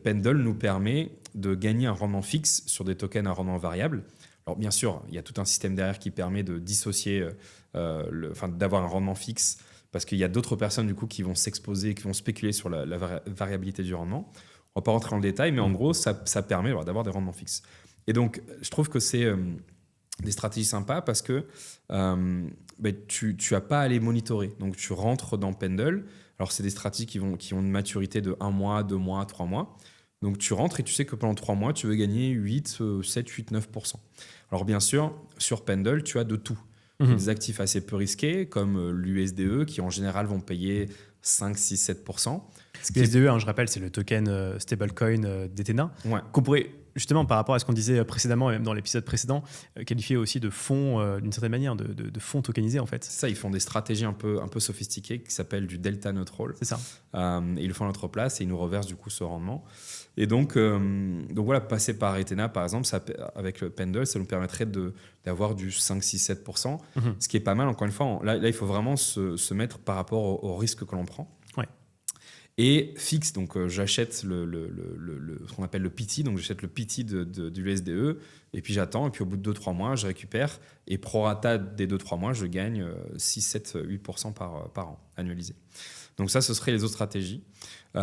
Pendle nous permet de gagner un rendement fixe sur des tokens à rendement variable. Alors bien sûr, il y a tout un système derrière qui permet de dissocier, d'avoir un rendement fixe, parce qu'il y a d'autres personnes du coup qui vont s'exposer, qui vont spéculer sur la variabilité du rendement. On ne va pas rentrer dans le détail, mais en gros, ça permet d'avoir des rendements fixes. Et donc, je trouve que c'est des stratégies sympas parce que tu n'as pas à les monitorer. Donc, tu rentres dans Pendle. Alors, c'est des stratégies qui ont une maturité de 1 mois, 2 mois, 3 mois. Donc, tu rentres et tu sais que pendant 3 mois, tu veux gagner 8, 7, 8, 9%. Alors, bien sûr, sur Pendle, tu as de tout. Il y a des actifs assez peu risqués, comme l'USDE, qui en général vont payer 5, 6, 7%. USDE, je rappelle, c'est le token stablecoin d'Ethena, qu'on pourrait, justement, par rapport à ce qu'on disait précédemment, et même dans l'épisode précédent, qualifier aussi de fonds, d'une certaine manière, de fonds tokenisés, en fait. C'est ça, ils font des stratégies un peu sophistiquées qui s'appellent du delta neutral. C'est ça. Ils le font à notre place et ils nous reversent du coup ce rendement. Et donc voilà, passer par Ethena, par exemple, avec le Pendle, ça nous permettrait d'avoir du 5, 6, 7%, ce qui est pas mal. Encore une fois, là il faut vraiment se mettre par rapport au risque que l'on prend. Et fixe, donc j'achète ce qu'on appelle le PT, donc j'achète le PT du USDE, et puis j'attends, et puis au bout de 2-3 mois, je récupère, et prorata des 2-3 mois, je gagne 6, 7, 8% par an, annualisé. Donc ça, ce serait les autres stratégies.